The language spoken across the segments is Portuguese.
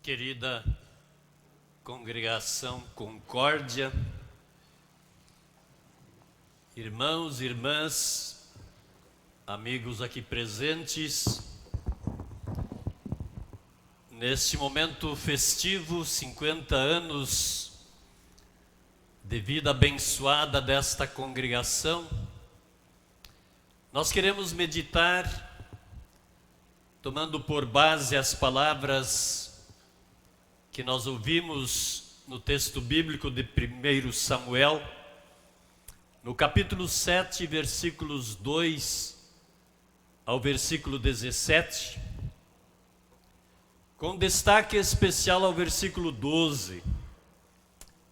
Querida congregação Concórdia, irmãos, irmãs, amigos aqui presentes, neste momento festivo, 50 anos de vida abençoada desta congregação, nós queremos meditar, tomando por base as palavras que nós ouvimos no texto bíblico de 1 Samuel, no capítulo 7, versículos 2 ao versículo 17, com destaque especial ao versículo 12,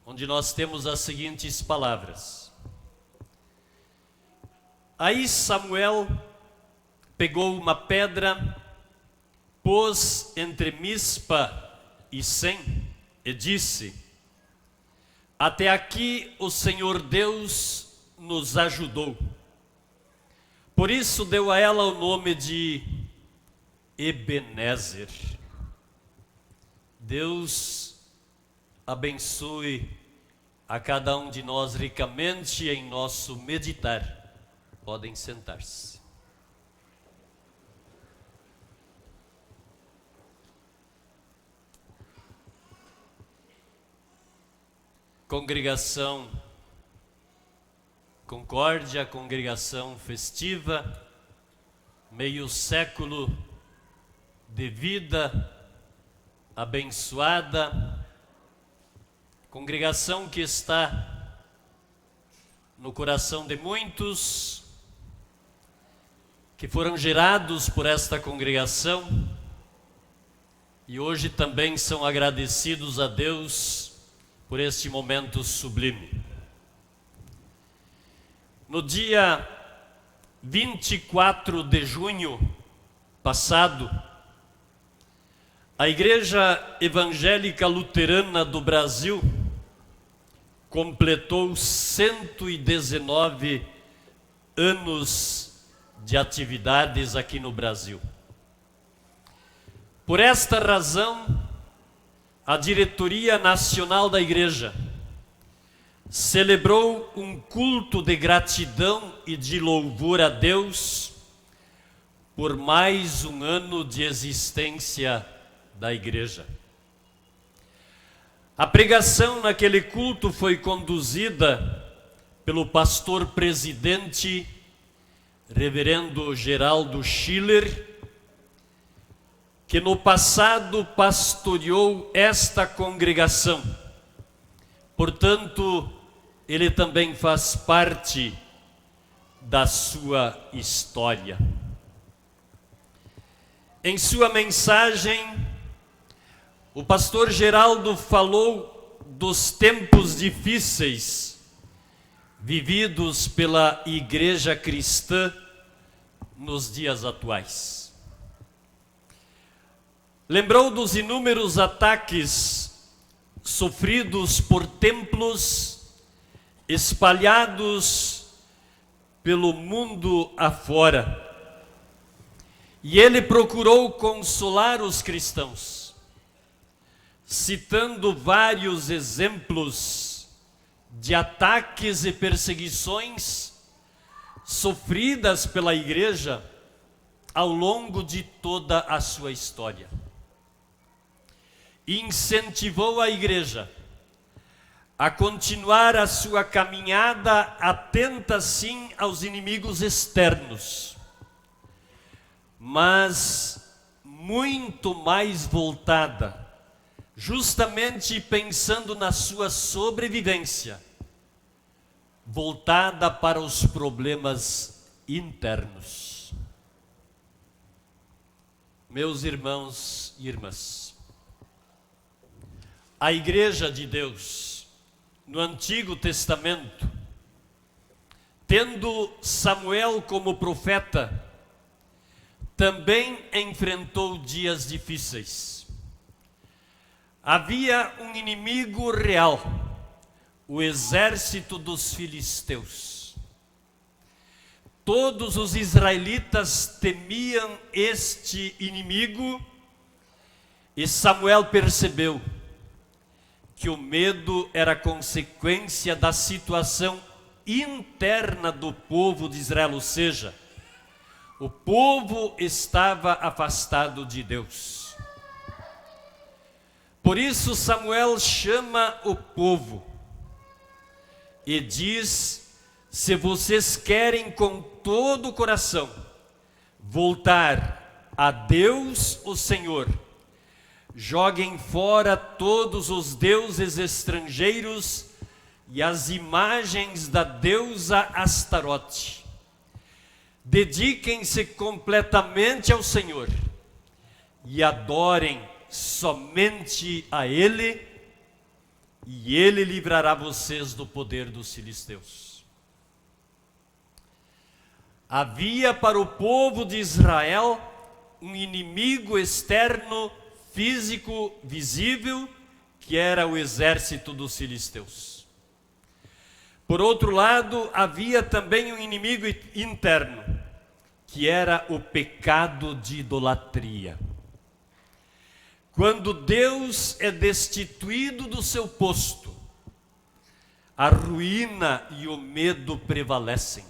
onde nós temos as seguintes palavras: Aí Samuel pegou uma pedra, pôs entre Mispa e Sem, e disse: Até aqui o Senhor Deus nos ajudou. Por isso deu a ela o nome de Ebenezer. Deus abençoe a cada um de nós ricamente em nosso meditar. Podem sentar-se. Congregação Concórdia, congregação festiva, meio século de vida abençoada, congregação que está no coração de muitos, que foram gerados por esta congregação e hoje também são agradecidos a Deus por este momento sublime. No dia 24 de junho passado, a Igreja Evangélica Luterana do Brasil completou 119 anos de atividades aqui no Brasil. Por esta razão, a Diretoria Nacional da Igreja celebrou um culto de gratidão e de louvor a Deus por mais um ano de existência da Igreja. A pregação naquele culto foi conduzida pelo pastor presidente, Reverendo Geraldo Schiller, que no passado pastoreou esta congregação. Portanto, ele também faz parte da sua história. Em sua mensagem, o pastor Geraldo falou dos tempos difíceis vividos pela igreja cristã nos dias atuais. Lembrou dos inúmeros ataques sofridos por templos espalhados pelo mundo afora. E ele procurou consolar os cristãos, citando vários exemplos de ataques e perseguições sofridas pela igreja ao longo de toda a sua história. Incentivou a igreja a continuar a sua caminhada atenta sim aos inimigos externos, mas muito mais voltada, justamente pensando na sua sobrevivência, voltada para os problemas internos. Meus irmãos e irmãs, a Igreja de Deus, no Antigo Testamento, tendo Samuel como profeta, também enfrentou dias difíceis. Havia um inimigo real, o exército dos filisteus. Todos os israelitas temiam este inimigo E Samuel percebeu que o medo era consequência da situação interna do povo de Israel, ou seja, o povo estava afastado de Deus. Por isso Samuel chama o povo e diz: se vocês querem com todo o coração voltar a Deus o Senhor, joguem fora todos os deuses estrangeiros e as imagens da deusa Astarote. Dediquem-se completamente ao Senhor e adorem somente a Ele, e Ele livrará vocês do poder dos filisteus. Havia para o povo de Israel um inimigo externo, físico, visível, que era o exército dos filisteus. Por outro lado, havia também um inimigo interno, que era o pecado de idolatria. Quando Deus é destituído do seu posto, a ruína e o medo prevalecem.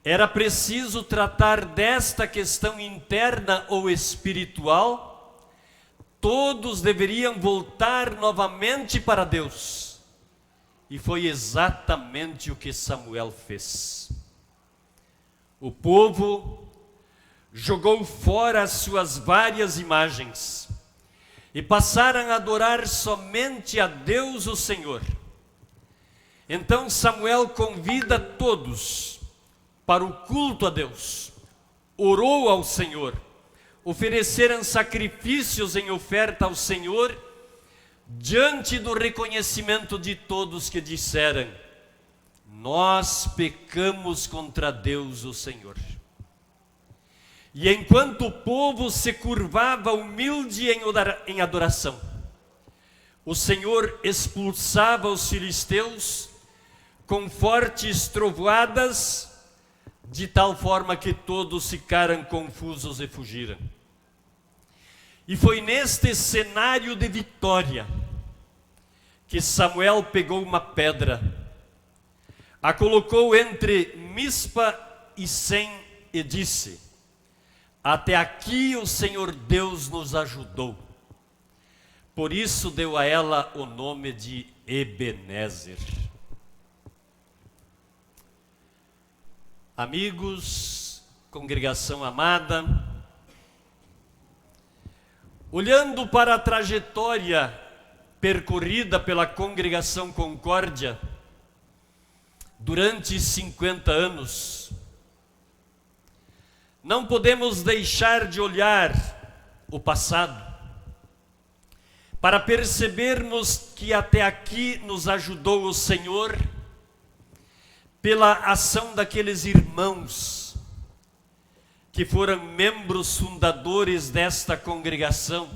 Era preciso tratar desta questão interna ou espiritual. Todos deveriam voltar novamente para Deus. E foi exatamente o que Samuel fez. O povo jogou fora as suas várias imagens e passaram a adorar somente a Deus o Senhor. Então Samuel convida todos para o culto a Deus. Orou ao Senhor. Ofereceram sacrifícios em oferta ao Senhor, diante do reconhecimento de todos que disseram: nós pecamos contra Deus o Senhor. E enquanto o povo se curvava humilde em adoração, o Senhor expulsava os filisteus com fortes trovoadas, de tal forma que todos ficaram confusos e fugiram. E foi neste cenário de vitória que Samuel pegou uma pedra, a colocou entre Mispa e Sem e disse: até aqui o Senhor Deus nos ajudou. Por isso deu a ela o nome de Ebenezer. Amigos, congregação amada, olhando para a trajetória percorrida pela congregação Concórdia durante 50 anos, não podemos deixar de olhar o passado para percebermos que até aqui nos ajudou o Senhor pela ação daqueles irmãos que foram membros fundadores desta congregação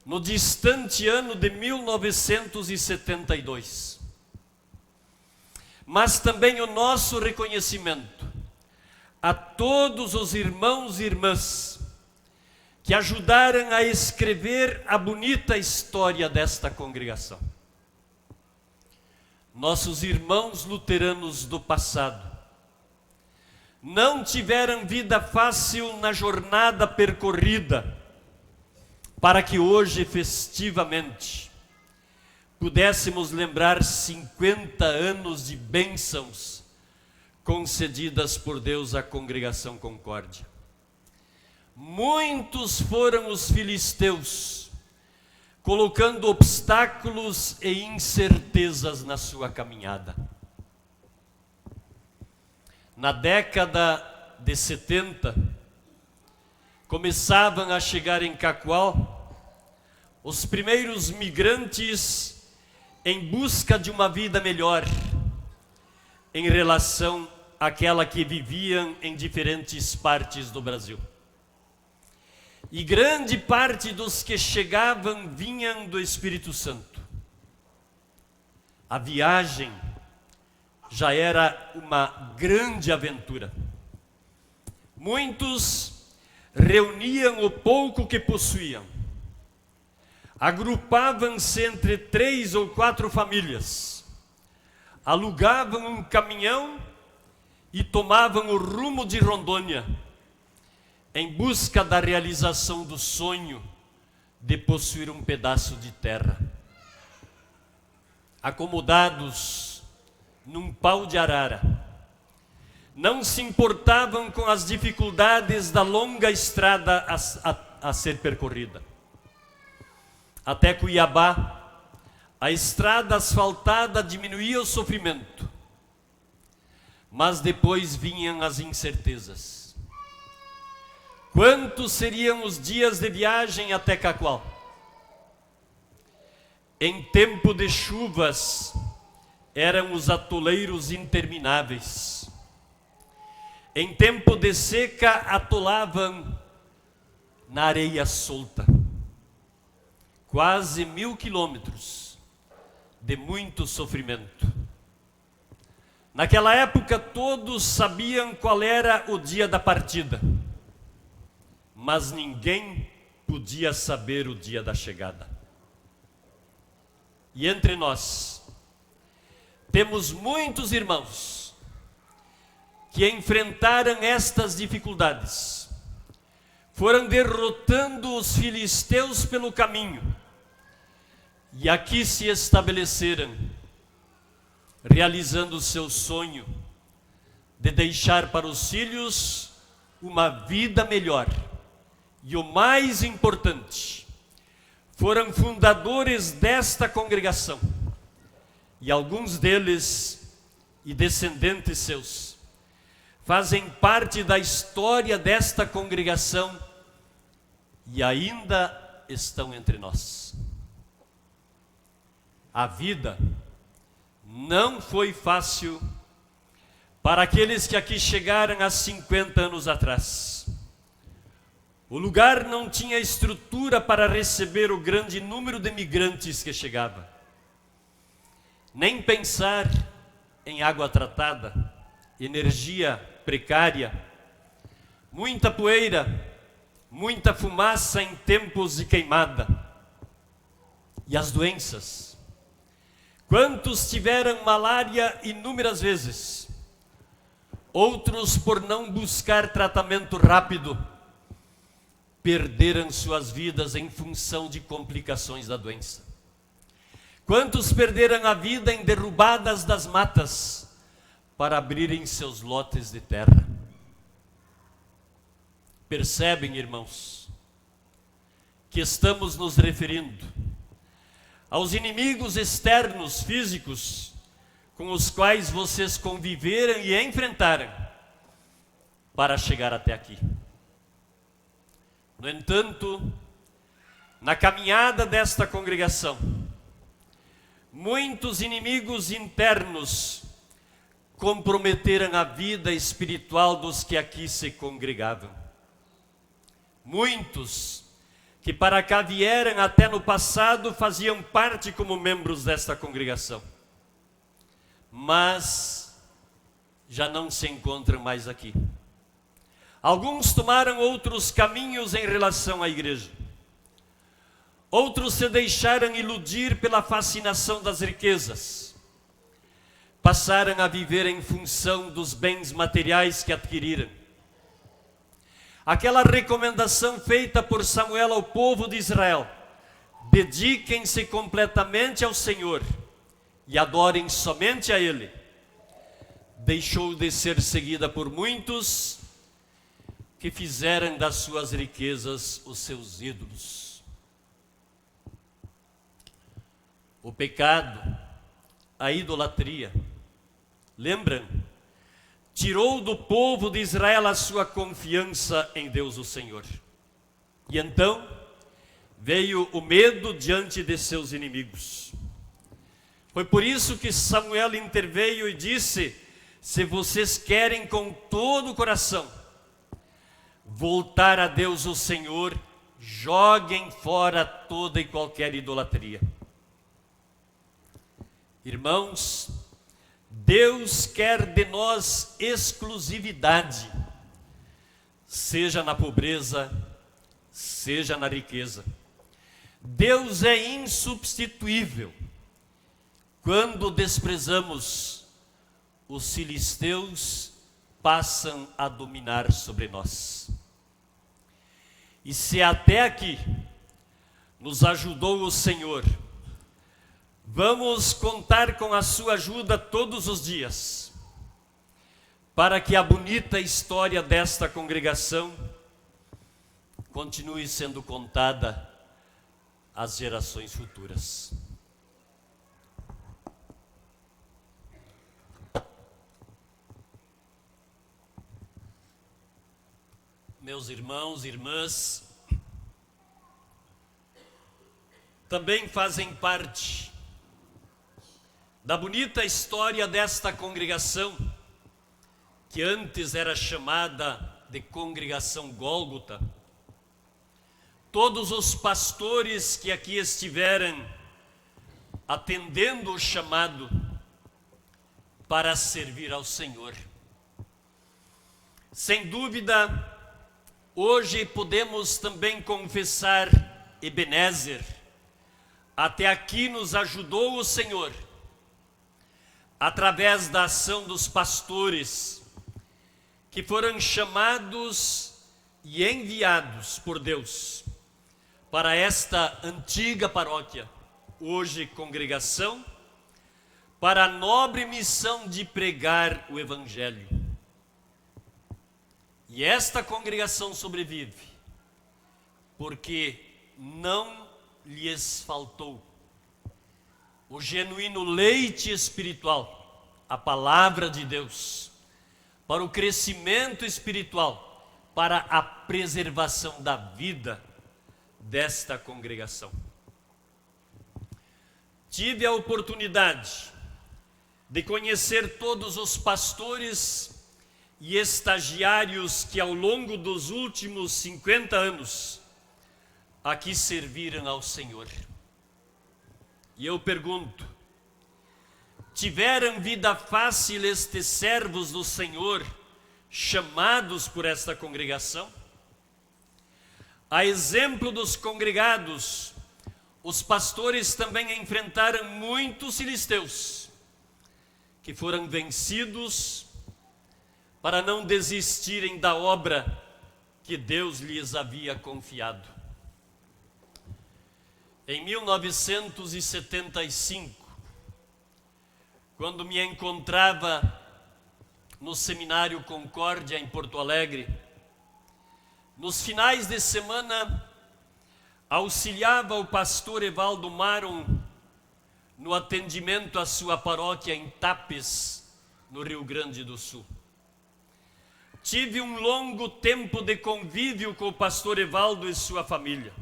no distante ano de 1972. Mas também o nosso reconhecimento a todos os irmãos e irmãs que ajudaram a escrever a bonita história desta congregação. Nossos irmãos luteranos do passado não tiveram vida fácil na jornada percorrida, para que hoje, festivamente, pudéssemos lembrar 50 anos de bênçãos concedidas por Deus à congregação Concórdia. Muitos foram os filisteus, colocando obstáculos e incertezas na sua caminhada. Na década de 70, começavam a chegar em Cacoal os primeiros migrantes em busca de uma vida melhor, em relação àquela que viviam em diferentes partes do Brasil. E grande parte dos que chegavam vinham do Espírito Santo. A viagem já era uma grande aventura. Muitos reuniam o pouco que possuíam, agrupavam-se entre 3 ou 4 famílias, alugavam um caminhão e tomavam o rumo de Rondônia, em busca da realização do sonho de possuir um pedaço de terra. Acomodados num pau de arara, não se importavam com as dificuldades da longa estrada a ser percorrida. Até Cuiabá, a estrada asfaltada diminuía o sofrimento, mas depois vinham as incertezas. Quantos seriam os dias de viagem até Cacoal? Em tempo de chuvas, eram os atoleiros intermináveis. Em tempo de seca, atolavam na areia solta. Quase 1000 quilômetros de muito sofrimento. Naquela época, todos sabiam qual era o dia da partida, mas ninguém podia saber o dia da chegada. E entre nós, temos muitos irmãos que enfrentaram estas dificuldades, foram derrotando os filisteus pelo caminho, e aqui se estabeleceram, realizando o seu sonho de deixar para os filhos uma vida melhor. E o mais importante, foram fundadores desta congregação, e alguns deles, e descendentes seus, fazem parte da história desta congregação e ainda estão entre nós. A vida não foi fácil para aqueles que aqui chegaram há 50 anos atrás. O lugar não tinha estrutura para receber o grande número de imigrantes que chegava. Nem pensar em água tratada, energia precária, muita poeira, muita fumaça em tempos de queimada. E as doenças. Quantos tiveram malária inúmeras vezes? Outros, por não buscar tratamento rápido, perderam suas vidas em função de complicações da doença. Quantos perderam a vida em derrubadas das matas para abrirem seus lotes de terra? Percebem, irmãos, que estamos nos referindo aos inimigos externos, físicos, com os quais vocês conviveram e enfrentaram para chegar até aqui. No entanto, na caminhada desta congregação, muitos inimigos internos comprometeram a vida espiritual dos que aqui se congregavam. Muitos que para cá vieram até no passado faziam parte como membros desta congregação, mas já não se encontram mais aqui. Alguns tomaram outros caminhos em relação à igreja. Outros se deixaram iludir pela fascinação das riquezas. Passaram a viver em função dos bens materiais que adquiriram. Aquela recomendação feita por Samuel ao povo de Israel: dediquem-se completamente ao Senhor e adorem somente a Ele, deixou de ser seguida por muitos que fizeram das suas riquezas os seus ídolos. O pecado, a idolatria, lembram? Tirou do povo de Israel a sua confiança em Deus o Senhor. E então veio o medo diante de seus inimigos. Foi por isso que Samuel interveio e disse: se vocês querem com todo o coração voltar a Deus o Senhor, joguem fora toda e qualquer idolatria. Irmãos, Deus quer de nós exclusividade, seja na pobreza, seja na riqueza. Deus é insubstituível. Quando desprezamos, os filisteus passam a dominar sobre nós. E se até aqui nos ajudou o Senhor, vamos contar com a sua ajuda todos os dias, para que a bonita história desta congregação continue sendo contada às gerações futuras. Meus irmãos e irmãs, também fazem parte da bonita história desta congregação, que antes era chamada de Congregação Gólgota, todos os pastores que aqui estiveram atendendo o chamado para servir ao Senhor. Sem dúvida, hoje podemos também confessar Ebenezer. Até aqui nos ajudou o Senhor, através da ação dos pastores, que foram chamados e enviados por Deus para esta antiga paróquia, hoje congregação, para a nobre missão de pregar o Evangelho. E esta congregação sobrevive, porque não lhes faltou o genuíno leite espiritual, a palavra de Deus, para o crescimento espiritual, para a preservação da vida desta congregação. Tive a oportunidade de conhecer todos os pastores e estagiários que ao longo dos últimos 50 anos aqui serviram ao Senhor. E eu pergunto, tiveram vida fácil estes servos do Senhor, chamados por esta congregação? A exemplo dos congregados, os pastores também enfrentaram muitos filisteus, que foram vencidos para não desistirem da obra que Deus lhes havia confiado. Em 1975, quando me encontrava no Seminário Concórdia, em Porto Alegre, nos finais de semana, auxiliava o pastor Evaldo Maron no atendimento à sua paróquia em Tapes, no Rio Grande do Sul. Tive um longo tempo de convívio com o pastor Evaldo e sua família.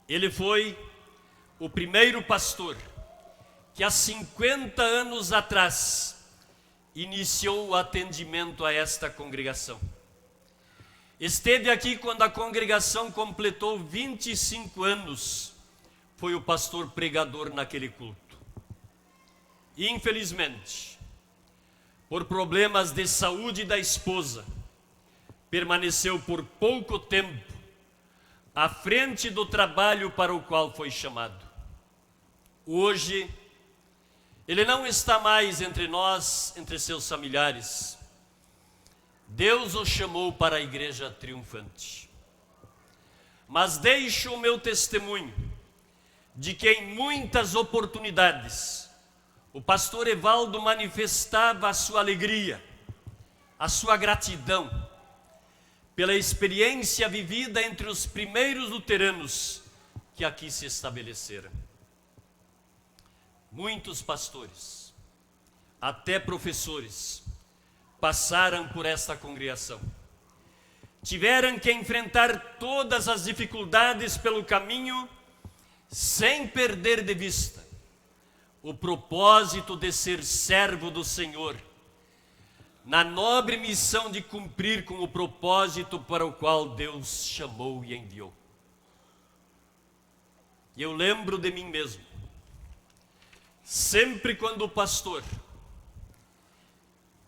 Ele foi o primeiro pastor que há 50 anos atrás iniciou o atendimento a esta congregação. Esteve aqui quando a congregação completou 25 anos, foi o pastor pregador naquele culto. E infelizmente, por problemas de saúde da esposa, permaneceu por pouco tempo à frente do trabalho para o qual foi chamado. Hoje, ele não está mais entre nós, entre seus familiares. Deus o chamou para a igreja triunfante. Mas deixo o meu testemunho de que em muitas oportunidades o pastor Evaldo manifestava a sua alegria, a sua gratidão pela experiência vivida entre os primeiros luteranos que aqui se estabeleceram. Muitos pastores, até professores, passaram por esta congregação. Tiveram que enfrentar todas as dificuldades pelo caminho, sem perder de vista o propósito de ser servo do Senhor, na nobre missão de cumprir com o propósito para o qual Deus chamou e enviou. E eu lembro de mim mesmo, sempre quando o pastor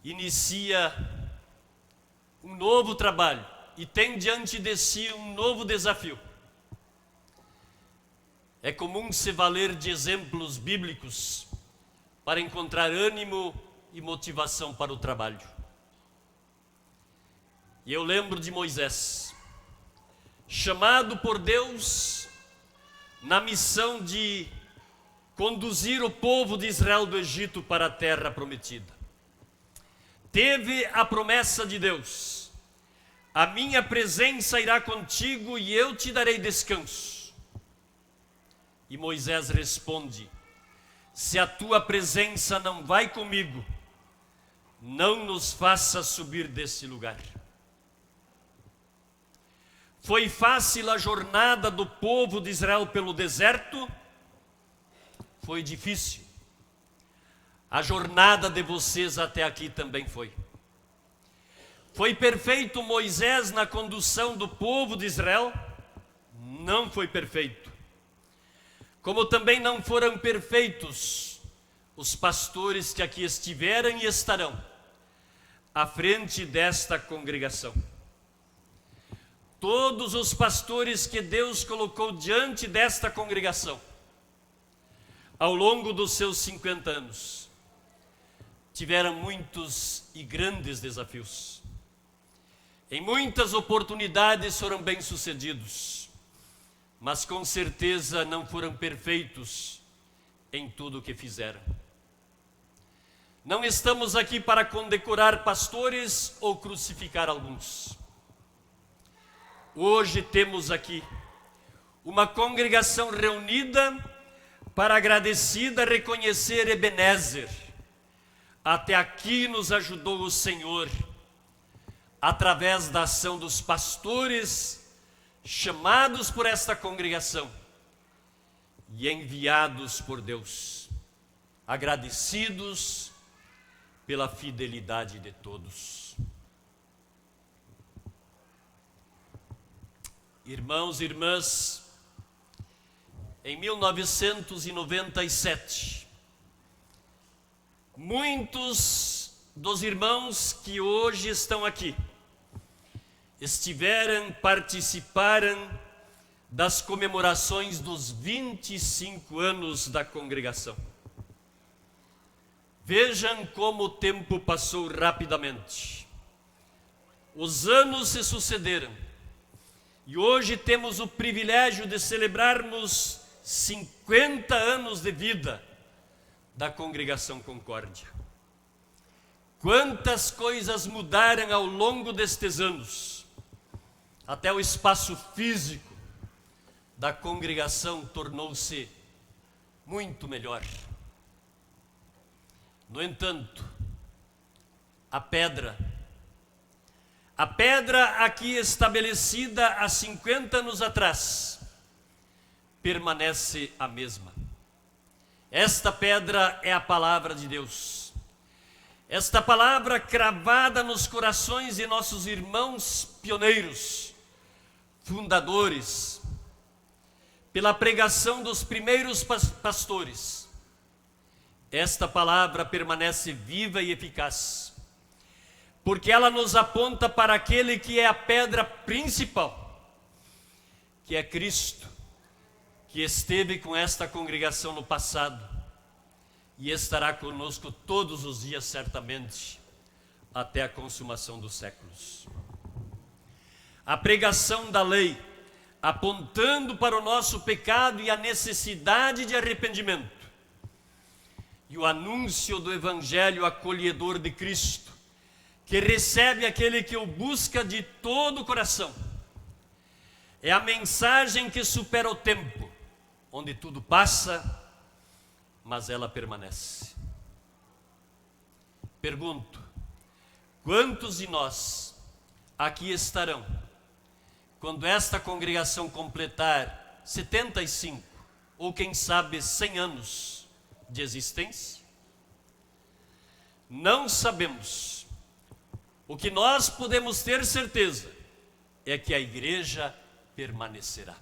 inicia um novo trabalho, e tem diante de si um novo desafio. É comum se valer de exemplos bíblicos para encontrar ânimo e motivação para o trabalho. E eu lembro de Moisés, chamado por Deus na missão de conduzir o povo de Israel do Egito para a terra prometida. Teve a promessa de Deus: a minha presença irá contigo e eu te darei descanso. E Moisés responde: se a tua presença não vai comigo, não nos faça subir desse lugar. Foi fácil a jornada do povo de Israel pelo deserto? Foi difícil. A jornada de vocês até aqui também foi. Foi perfeito Moisés na condução do povo de Israel? Não foi perfeito. Como também não foram perfeitos os pastores que aqui estiveram e estarão à frente desta congregação. Todos os pastores que Deus colocou diante desta congregação, ao longo dos seus 50 anos, tiveram muitos e grandes desafios. Em muitas oportunidades foram bem-sucedidos, mas com certeza não foram perfeitos em tudo o que fizeram. Não estamos aqui para condecorar pastores ou crucificar alguns. Hoje temos aqui uma congregação reunida para agradecida reconhecer Ebenezer. Até aqui nos ajudou o Senhor, através da ação dos pastores chamados por esta congregação e enviados por Deus, agradecidos pela fidelidade de todos. Irmãos e irmãs, em 1997, muitos dos irmãos que hoje estão aqui participaram das comemorações dos 25 anos da congregação. Vejam como o tempo passou rapidamente. Os anos se sucederam e hoje temos o privilégio de celebrarmos 50 anos de vida da congregação Concórdia. Quantas coisas mudaram ao longo destes anos. Até o espaço físico da congregação tornou-se muito melhor. No entanto, a pedra aqui estabelecida há 50 anos atrás, permanece a mesma. Esta pedra é a palavra de Deus. Esta palavra cravada nos corações de nossos irmãos pioneiros, fundadores, pela pregação dos primeiros pastores. Esta palavra permanece viva e eficaz, porque ela nos aponta para aquele que é a pedra principal, que é Cristo, que esteve com esta congregação no passado e estará conosco todos os dias certamente, até a consumação dos séculos. A pregação da lei, apontando para o nosso pecado e a necessidade de arrependimento, e o anúncio do evangelho acolhedor de Cristo, que recebe aquele que o busca de todo o coração, é a mensagem que supera o tempo, onde tudo passa, mas ela permanece. Pergunto: quantos de nós aqui estarão quando esta congregação completar 75 ou quem sabe 100 anos de existência? Não sabemos. O que nós podemos ter certeza é que a igreja permanecerá.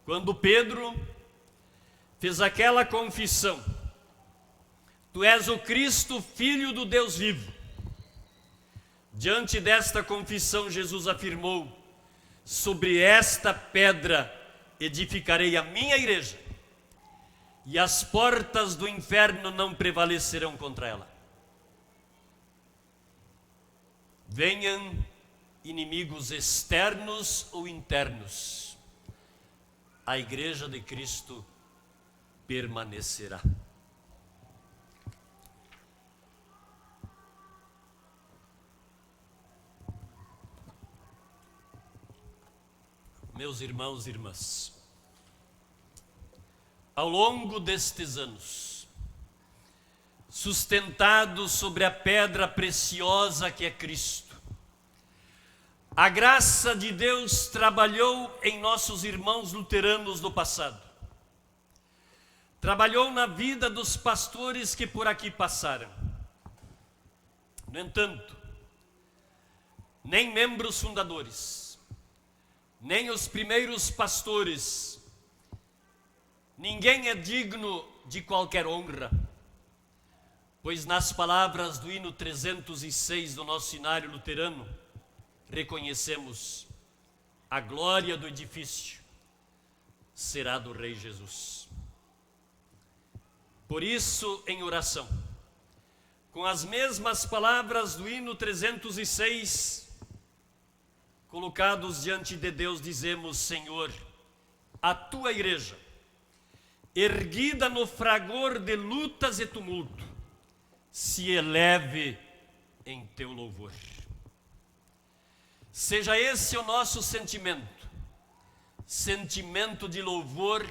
Quando Pedro fez aquela confissão: tu és o Cristo, Filho do Deus vivo, Diante desta confissão, Jesus afirmou: sobre esta pedra edificarei a minha igreja, e as portas do inferno não prevalecerão contra ela. Venham inimigos externos ou internos, a igreja de Cristo permanecerá. Meus irmãos e irmãs, ao longo destes anos, sustentados sobre a pedra preciosa que é Cristo, a graça de Deus trabalhou em nossos irmãos luteranos do passado, trabalhou na vida dos pastores que por aqui passaram. No entanto, nem membros fundadores, nem os primeiros pastores, ninguém é digno de qualquer honra, pois nas palavras do hino 306 do nosso hinário luterano, reconhecemos: a glória do edifício será do Rei Jesus. Por isso, em oração, com as mesmas palavras do hino 306, colocados diante de Deus, dizemos: Senhor, a tua igreja, erguida no fragor de lutas e tumulto, se eleve em teu louvor. Seja esse o nosso sentimento, sentimento de louvor,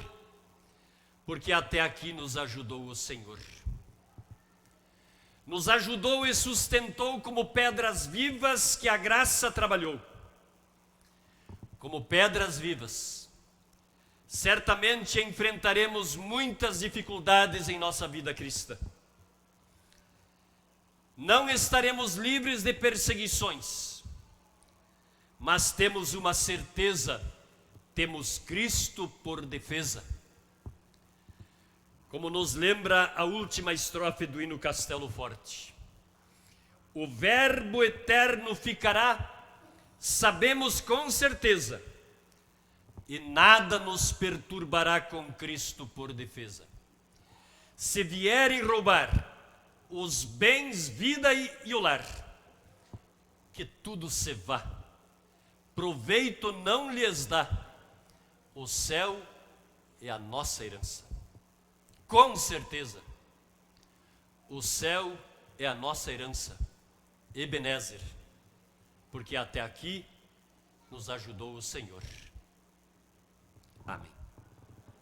porque até aqui nos ajudou o Senhor. Nos ajudou e sustentou como pedras vivas que a graça trabalhou. Como pedras vivas, certamente enfrentaremos muitas dificuldades em nossa vida cristã. Não estaremos livres de perseguições, mas temos uma certeza: temos Cristo por defesa. Como nos lembra a última estrofe do hino Castelo Forte: o Verbo eterno ficará, sabemos com certeza, e nada nos perturbará com Cristo por defesa. Se vierem roubar os bens, vida e o lar, que tudo se vá, proveito não lhes dá, o céu é a nossa herança. Com certeza, o céu é a nossa herança, Ebenezer, porque até aqui nos ajudou o Senhor. Amém.